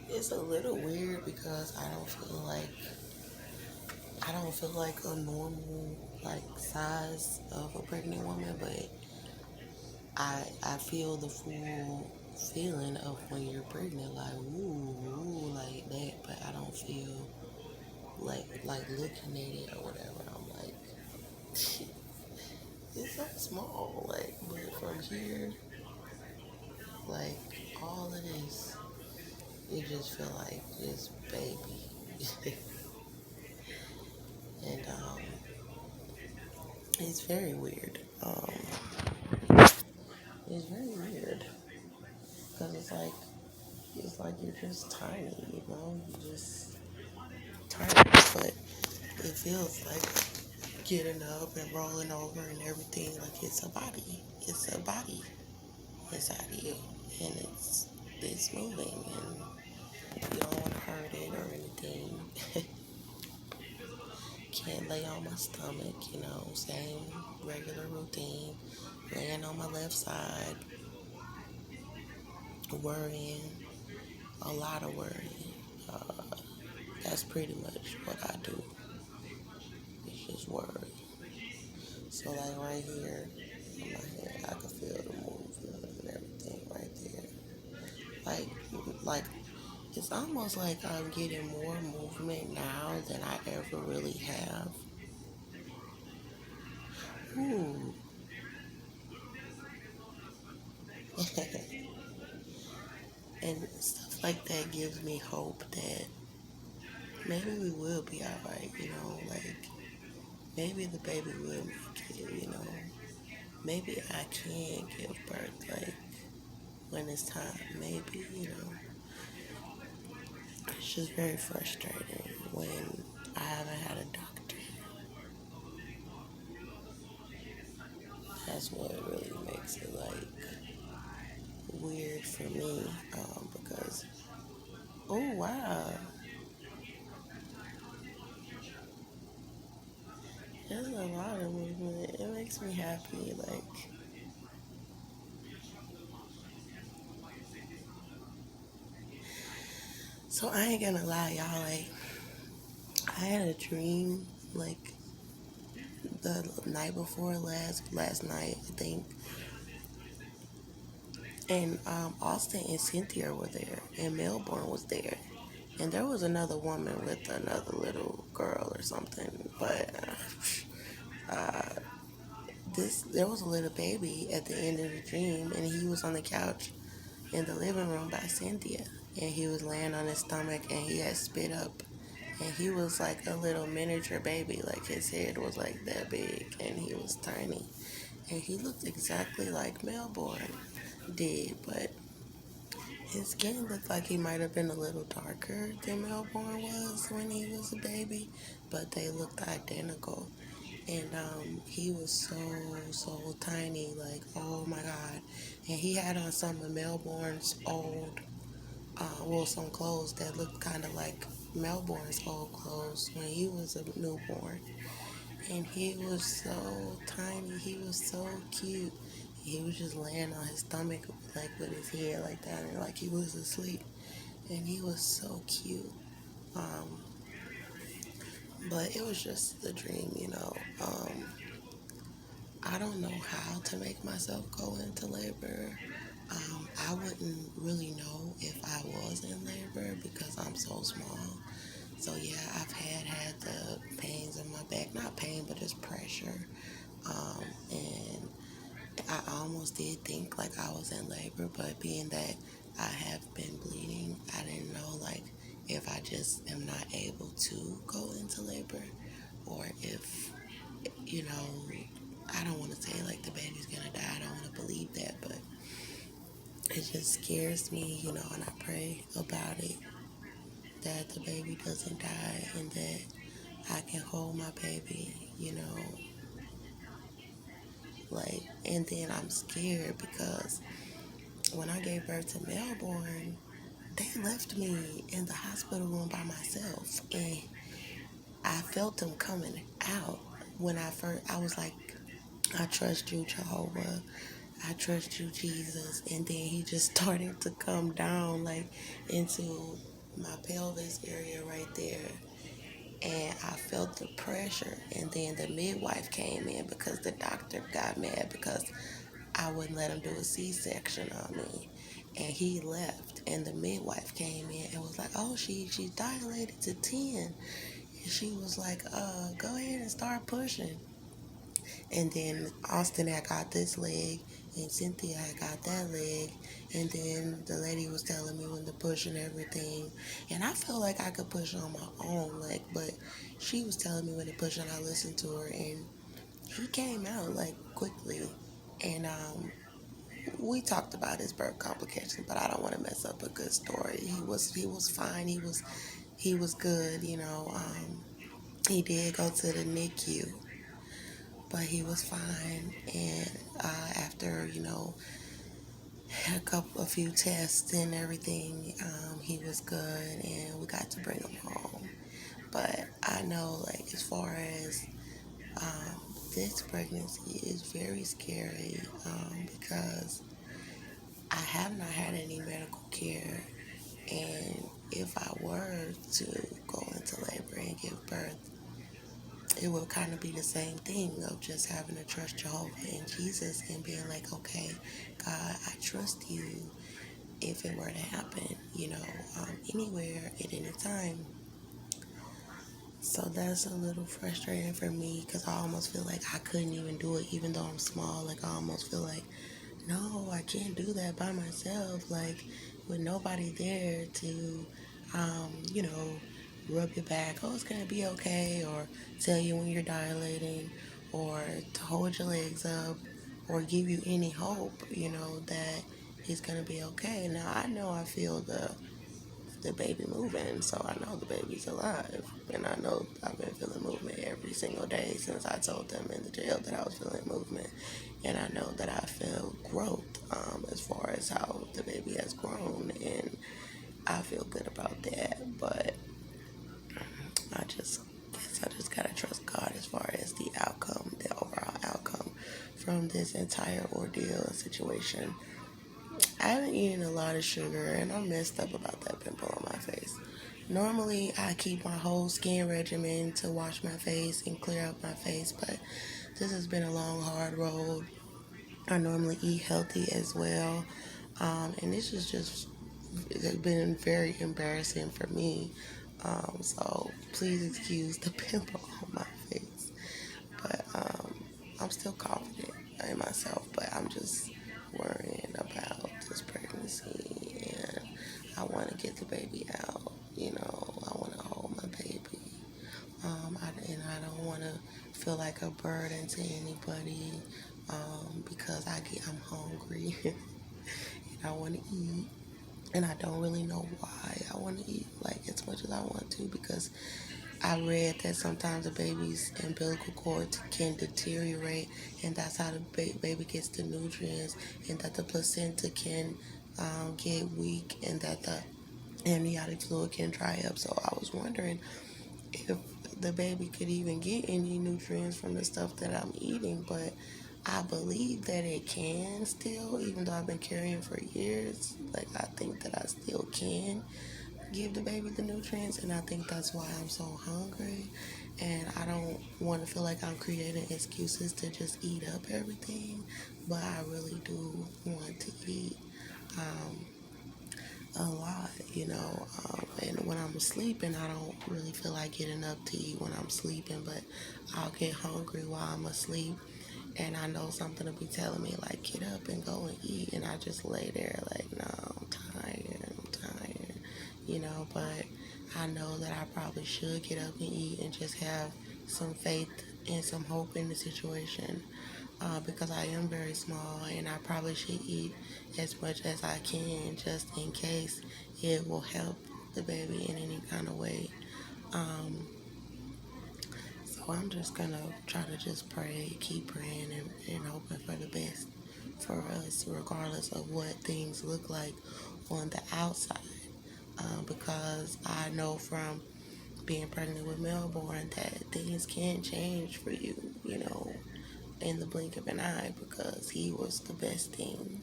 It's a little weird because I don't feel like a normal like size of a pregnant woman, but I feel the full feeling of when you're pregnant, like ooh, like that. But I don't feel like looking at it or whatever. I'm like, it's so small, like, but from here, like all of this, it just feel like this baby, and it's very weird. It's very weird because it's like you're just tiny, you know, you just tiny, but it feels like getting up and rolling over and everything. Like it's a body inside of you, and it's moving, and you don't want to hurt it or anything. Can't lay on my stomach, you know, same regular routine. Laying on my left side, worrying, a lot of worrying. Uh, that's pretty much what I do. It's just worry. So like right here on my head, I can feel the movement and everything right there. Like it's almost like I'm getting more movement now than I ever really have. Ooh. And stuff like that gives me hope that maybe we will be alright, you know, like maybe the baby will make it, you know. Maybe I can give birth, like when it's time, maybe, you know. It's just very frustrating when I haven't had a doctor. That's what really makes it like weird for me, because oh wow, there's a lot of movement. It makes me happy. Like so, I ain't gonna lie, y'all. Like I had a dream like the night before last night, I think, and Austin and Cynthia were there, and Melbourne was there, and there was another woman with another little girl or something. But this there was a little baby at the end of the dream, and he was on the couch in the living room by Cynthia, and he was laying on his stomach, and he had spit up, and he was like a little miniature baby, like his head was like that big, and he was tiny, and he looked exactly like Melbourne did, but his skin looked like he might have been a little darker than Melbourne was when he was a baby, but they looked identical. And he was so tiny, like oh my god. And he had on some of Melbourne's old, some clothes that looked kind of like Melbourne's old clothes when he was a newborn. And he was so tiny, he was so cute. He was just laying on his stomach, like with his head like that, and like he was asleep. And he was so cute. Um, but it was just a dream, you know. I don't know how to make myself go into labor. I wouldn't really know if I was in labor because I'm so small. So yeah, I've had the pains in my back, not pain, but just pressure. And I almost did think like I was in labor, but being that I have been bleeding, I didn't know like if I just am not able to go into labor or if, you know, I don't want to say like the baby's gonna die. I don't want to believe that, but it just scares me, you know, and I pray about it that the baby doesn't die and that I can hold my baby, you know, like, and then I'm scared because when I gave birth to Melbourne, they left me in the hospital room by myself, and I felt them coming out when I was like, I trust you, Jehovah. I trust you, Jesus. And then he just started to come down like into my pelvis area right there, and I felt the pressure. And then the midwife came in because the doctor got mad because I wouldn't let him do a C-section on me. And he left, and the midwife came in and was like, "Oh, she dilated to 10." And she was like, "Go ahead and start pushing." And then Austin had got this leg, and Cynthia had got that leg. And then the lady was telling me when to push and everything. And I felt like I could push on my own leg, but she was telling me when to push, and I listened to her. And he came out like quickly. And we talked about his birth complications, but I don't want to mess up a good story. He was fine. He was good. He did go to the NICU, but he was fine. And after a few tests and everything, he was good, and we got to bring him home. But I know, like, as far as this pregnancy is very scary, because I have not had any medical care, and if I were to go into labor and give birth, it would kind of be the same thing of just having to trust Jehovah and Jesus and being like, okay, God, I trust you if it were to happen, anywhere at any time. So that's a little frustrating for me because I almost feel like I couldn't even do it even though I'm small. Like, I almost feel like, no, I can't do that by myself. Like, with nobody there to, you know, rub your back. Oh, it's going to be okay. Or tell you when you're dilating. Or to hold your legs up. Or give you any hope, that it's going to be okay. Now, I know I feel the baby moving, so I know the baby's alive, and I know I've been feeling movement every single day since I told them in the jail that I was feeling movement, and I know that I feel growth, as far as how the baby has grown, and I feel good about that. But I just guess I just gotta trust God as far as the outcome, the overall outcome from this entire ordeal and situation. I haven't eaten a lot of sugar, and I'm messed up about that pimple on my face. Normally, I keep my whole skin regimen to wash my face and clear up my face, but this has been a long, hard road. I normally eat healthy as well, and this has just been very embarrassing for me. So please excuse the pimple on my face, but I'm still confident in myself, but I'm just worrying about this pregnancy, and I want to get the baby out. I want to hold my baby, and I don't want to feel like a burden to anybody, because I'm hungry and I want to eat, and I don't really know why I want to eat like as much as I want to, because I read that sometimes a baby's umbilical cord can deteriorate, and that's how the baby gets the nutrients, and that the placenta can get weak, and that the amniotic fluid can dry up. So I was wondering if the baby could even get any nutrients from the stuff that I'm eating, but I believe that it can still, even though I've been carrying for years. Like, I think that I still can give the baby the nutrients, and I think that's why I'm so hungry, and I don't want to feel like I'm creating excuses to just eat up everything, but I really do want to eat a lot, and when I'm sleeping, I don't really feel like getting up to eat when I'm sleeping, but I'll get hungry while I'm asleep, and I know something will be telling me, like, get up and go and eat, and I just lay there like, no, I'm tired, but I know that I probably should get up and eat and just have some faith and some hope in the situation, because I am very small, and I probably should eat as much as I can just in case it will help the baby in any kind of way. Um, so I'm just gonna try to just pray, keep praying, and hoping for the best for us, regardless of what things look like on the outside. Because I know from being pregnant with Melbourne that things can change for you, in the blink of an eye, because he was the best thing.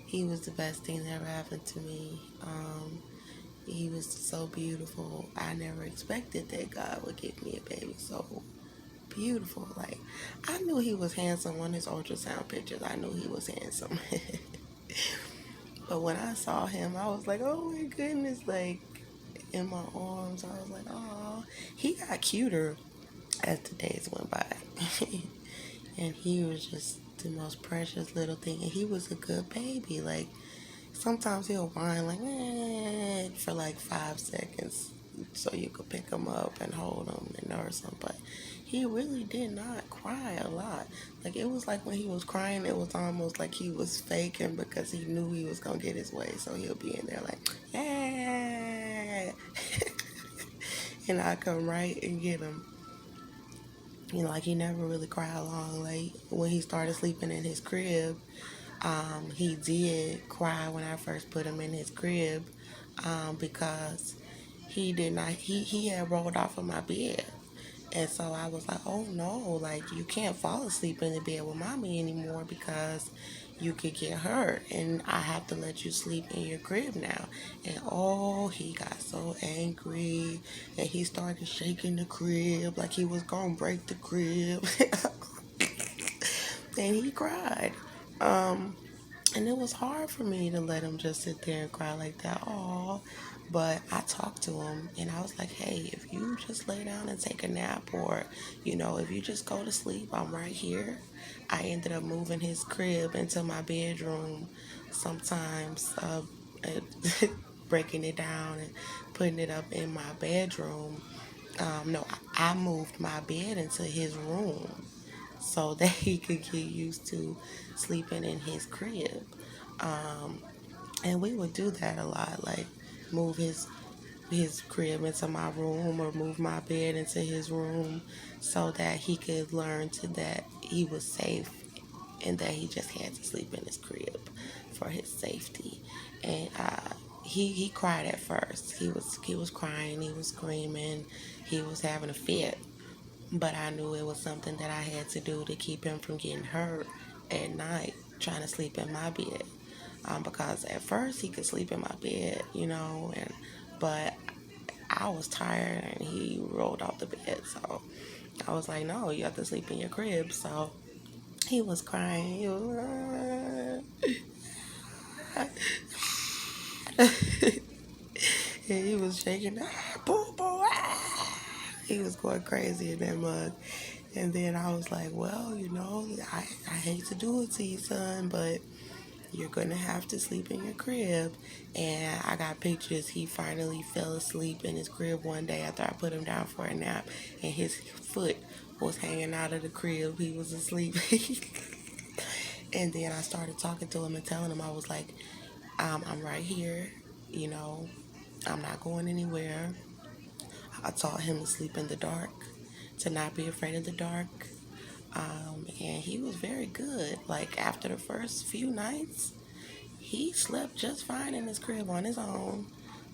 He was the best thing that ever happened to me. He was so beautiful. I never expected that God would give me a baby so beautiful. Like, I knew he was handsome on his ultrasound pictures. I knew he was handsome. But when I saw him, I was like, oh my goodness, like in my arms. I was like, oh, he got cuter as the days went by. And he was just the most precious little thing. And he was a good baby. Like, sometimes he'll whine like for like 5 seconds so you could pick him up and hold him and nurse him. But he really did not cry a lot. Like, it was like when he was crying, it was almost like he was faking because he knew he was gonna get his way. So he'll be in there like, hey, and I come right and get him. You know, like, he never really cried long. Like, when he started sleeping in his crib, he did cry when I first put him in his crib, because he had rolled off of my bed. And so I was like, oh no, like, you can't fall asleep in the bed with mommy anymore because you could get hurt and I have to let you sleep in your crib now. And oh, he got so angry and he started shaking the crib like he was gonna break the crib. And he cried. And it was hard for me to let him just sit there and cry like that. Oh, but I talked to him and I was like, hey, if you just lay down and take a nap, or, if you just go to sleep, I'm right here. I ended up moving his crib into my bedroom sometimes, breaking it down and putting it up in my bedroom. No, I moved my bed into his room so that he could get used to sleeping in his crib. Um, and we would do that a lot, like move his crib into my room or move my bed into his room so that he could learn to that he was safe and that he just had to sleep in his crib for his safety. And he cried at first. He was crying, he was screaming, he was having a fit. But I knew it was something that I had to do to keep him from getting hurt at night trying to sleep in my bed. Because at first he could sleep in my bed, but I was tired and he rolled off the bed. So I was like, no, you have to sleep in your crib. So he was crying. He was, and he was shaking. Boo, boo, He was going crazy in that mug. And then I was like, well, I hate to do it to you, son, but you're going to have to sleep in your crib. And I got pictures. He finally fell asleep in his crib one day after I put him down for a nap. And his foot was hanging out of the crib. He was asleep. And then I started talking to him and telling him, I was like, I'm right here. You know, I'm not going anywhere. I taught him to sleep in the dark, to not be afraid of the dark. And he was very good. Like, after the first few nights, he slept just fine in his crib on his own.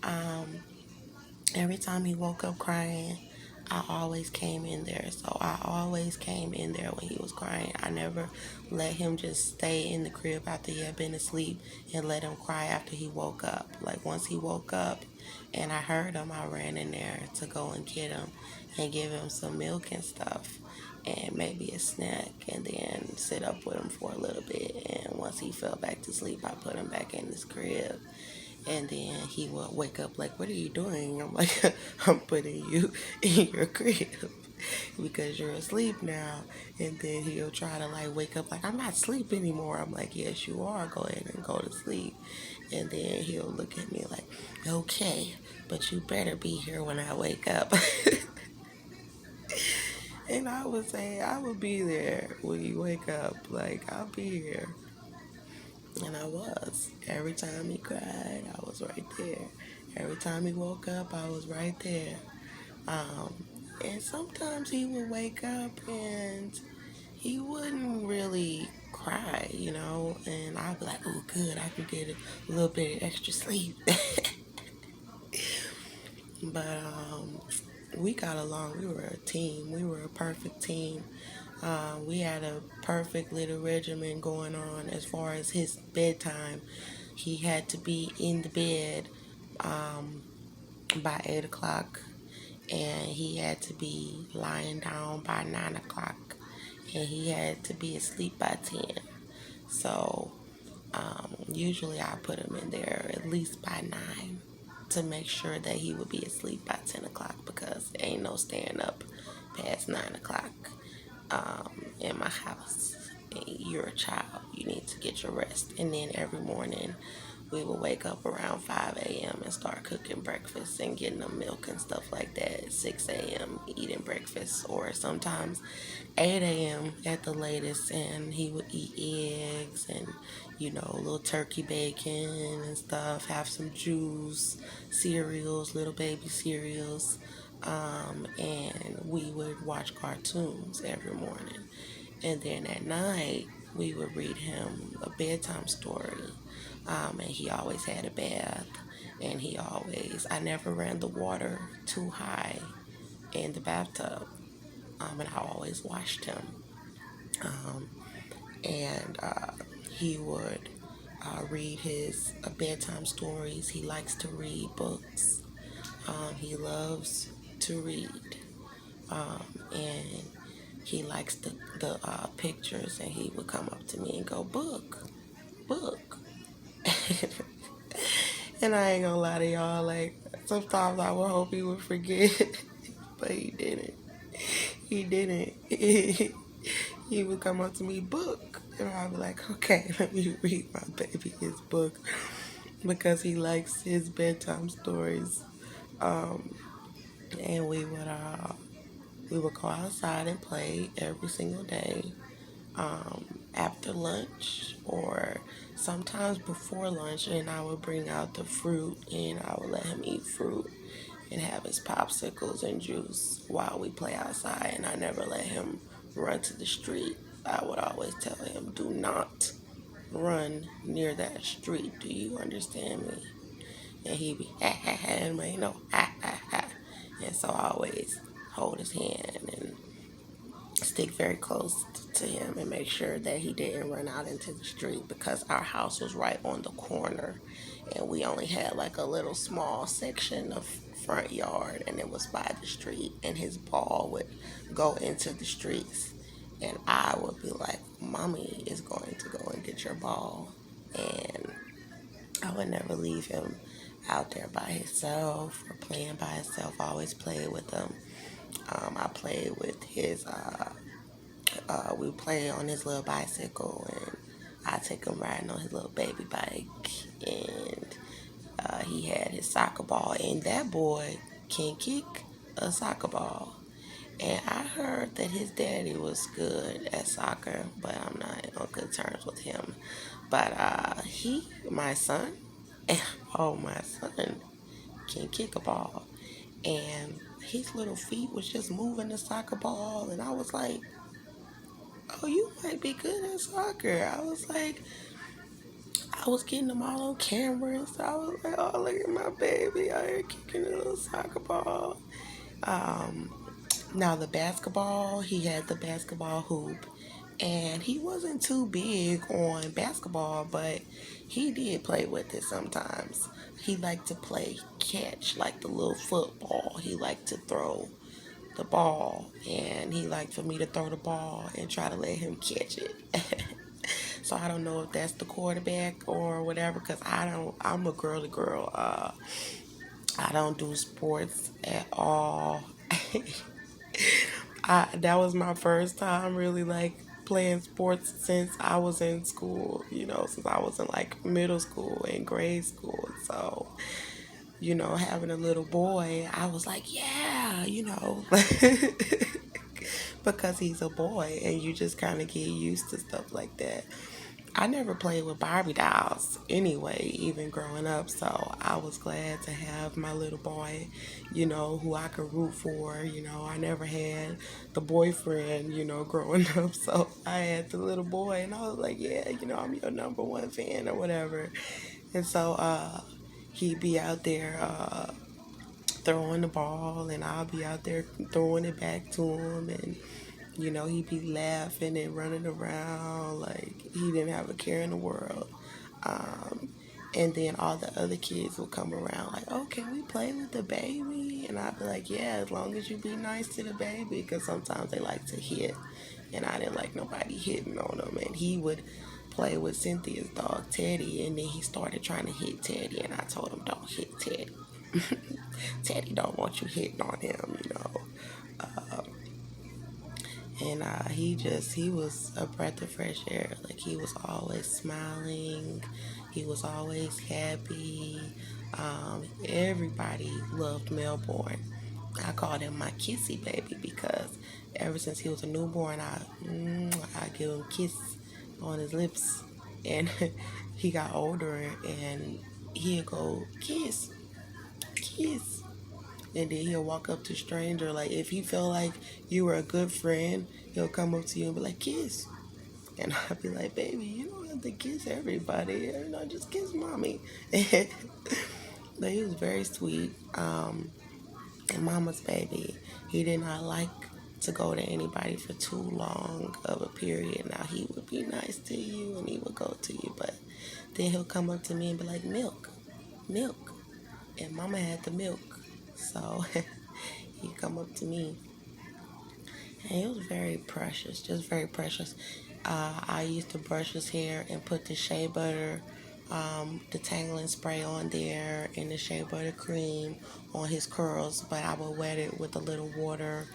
Um, every time he woke up crying, I always came in there. So I always came in there when he was crying. I never let him just stay in the crib after he had been asleep and let him cry after he woke up. Like, once he woke up and I heard him, I ran in there to go and get him and give him some milk and stuff and maybe a snack, and then sit up with him for a little bit. And once he fell back to sleep, I put him back in his crib. And then he would wake up like, what are you doing? I'm like, I'm putting you in your crib because you're asleep now. And then he'll try to like wake up like, I'm not asleep anymore. I'm like, yes, you are. Go ahead and go to sleep. And then he'll look at me like, okay, but you better be here when I wake up. And I would say, I will be there when you wake up. Like, I'll be here. And I was. Every time he cried, I was right there. Every time he woke up, I was right there. And sometimes he would wake up and he wouldn't really cry, and I'd be like, oh, good, I can get a little bit of extra sleep. But we got along. We were a team. We were a perfect team. We had a perfect little regimen going on as far as his bedtime. He had to be in the bed by 8 o'clock, and he had to be lying down by 9 o'clock, and he had to be asleep by 10. So usually I put him in there at least by 9 to make sure that he would be asleep by 10 o'clock, because ain't no staying up past 9 o'clock in my house. You're a child. You need to get your rest. And then every morning we would wake up around 5 a.m. and start cooking breakfast and getting them milk and stuff like that. 6 a.m. eating breakfast, or sometimes 8 a.m. at the latest, and he would eat eggs and, a little turkey bacon and stuff, have some juice, cereals, little baby cereals, and we would watch cartoons every morning. And then at night, we would read him a bedtime story. And he always had a bath. And I never ran the water too high in the bathtub. And I always washed him. And he would read his bedtime stories. He likes to read books. He loves to read. And he likes the pictures, and he would come up to me and go, book. And I ain't gonna lie to y'all, like, sometimes I would hope he would forget, but he didn't. He would come up to me, book, and I'd be like, okay, let me read my baby his book, because he likes his bedtime stories. And we would go outside and play every single day. After lunch, or sometimes before lunch, and I would bring out the fruit, and I would let him eat fruit and have his popsicles and juice while we play outside. And I never let him run to the street. I would always tell him, do not run near that street. Do you understand me? And he'd be and and so I always hold his hand and stick very close to him and make sure that he didn't run out into the street, because our house was right on the corner, and we only had like a little small section of front yard, and it was by the street, and his ball would go into the streets, and I would be like, mommy is going to go and get your ball. And I would never leave him out there by himself or playing by himself. I always played with him. I played with we play on his little bicycle, and I take him riding on his little baby bike, and he had his soccer ball, and that boy can kick a soccer ball. And I heard that his daddy was good at soccer, but I'm not on good terms with him. But my son, my son can kick a ball, and his little feet was just moving the soccer ball, and I was like, oh, you might be good at soccer. I was getting them all on camera, and so I was like, oh, look at my baby out here kicking a little soccer ball. Now the basketball, he had the basketball hoop, and he wasn't too big on basketball, but he did play with it sometimes. He liked to play catch, like the little football. He liked to throw the ball, and he liked for me to throw the ball and try to let him catch it. So I don't know if that's the quarterback or whatever, because I'm a girly girl. I don't do sports at all. That was my first time really like playing sports since I was in school, since I was in like middle school and grade school. So, having a little boy, I was like, yeah, because he's a boy, and you just kind of get used to stuff like that. I never played with Barbie dolls anyway, even growing up, so I was glad to have my little boy, who I could root for. I never had the boyfriend, growing up, so I had the little boy, and I was like, yeah, I'm your number one fan or whatever. And so he'd be out there throwing the ball, and I'll be out there throwing it back to him, and he'd be laughing and running around like he didn't have a care in the world. And then all the other kids would come around like, oh, can we play with the baby? And I'd be like, yeah, as long as you be nice to the baby, because sometimes they like to hit. And I didn't like nobody hitting on him. And he would play with Cynthia's dog, Teddy, and then he started trying to hit Teddy. And I told him, don't hit Teddy. Teddy don't want you hitting on him, you know. And he was a breath of fresh air. Like, he was always smiling, he was always happy. Everybody loved Melbourne. I called him my kissy baby because ever since he was a newborn, I give him a kiss on his lips. And he got older, and he'd go, kiss, kiss. And then he'll walk up to a stranger. Like, if he felt like you were a good friend, he'll come up to you and be like, kiss. And I'd be like, baby, you don't have to kiss everybody. You know, just kiss mommy. But he was very sweet. And mama's baby, he did not like to go to anybody for too long of a period. Now, he would be nice to you and he would go to you, but then he'll come up to me and be like, milk, milk. And mama had the milk. So he'd come up to me. And it was very precious, just very precious. I used to brush his hair and put the shea butter, detangling spray on there, and the shea butter cream on his curls. But I would wet it with a little water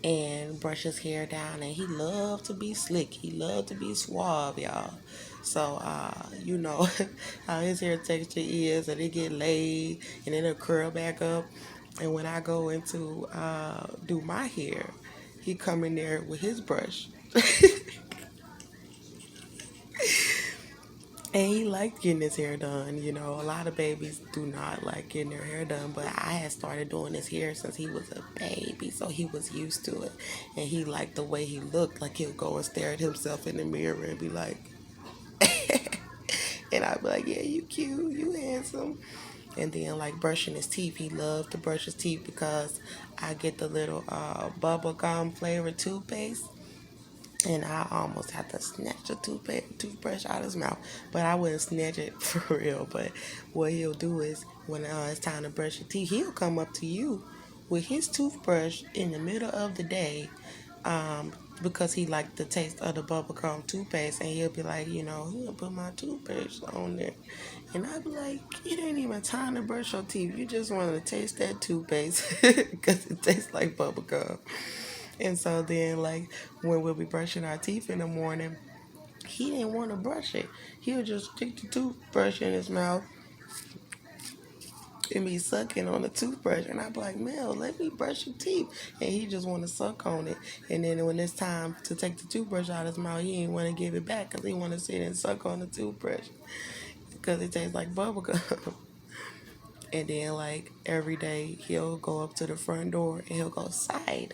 and brush his hair down. And he loved to be slick. He loved to be suave, y'all. So, you know, how his hair texture is, and it get laid, and then it'll curl back up. And when I go into do my hair, he come in there with his brush. And he liked getting his hair done. You know, a lot of babies do not like getting their hair done, but I had started doing his hair since he was a baby, so he was used to it. And he liked the way he looked. Like, he'll go and stare at himself in the mirror and be like, and I'd be like, yeah, you cute, you handsome. And then, like, brushing his teeth, he loved to brush his teeth because I get the little bubble gum flavored toothpaste, and I almost had to snatch the toothbrush out of his mouth, but I wouldn't snatch it for real. But what he'll do is, when it's time to brush your teeth, he'll come up to you with his toothbrush in the middle of the day, because he liked the taste of the bubblegum toothpaste, and he'll be like, you know, he'll put my toothpaste on there. And I'd be like, it ain't even time to brush your teeth. You just want to taste that toothpaste because it tastes like bubblegum. And so then, like, when we'll be brushing our teeth in the morning, he didn't want to brush it. He would just stick the toothbrush in his mouth and be sucking on the toothbrush. And I'd be like, Mel, let me brush your teeth. And he just want to suck on it. And then when it's time to take the toothbrush out of his mouth, he didn't want to give it back because he want to sit and suck on the toothbrush because it tastes like bubblegum. And then, like, every day he'll go up to the front door and he'll go, side,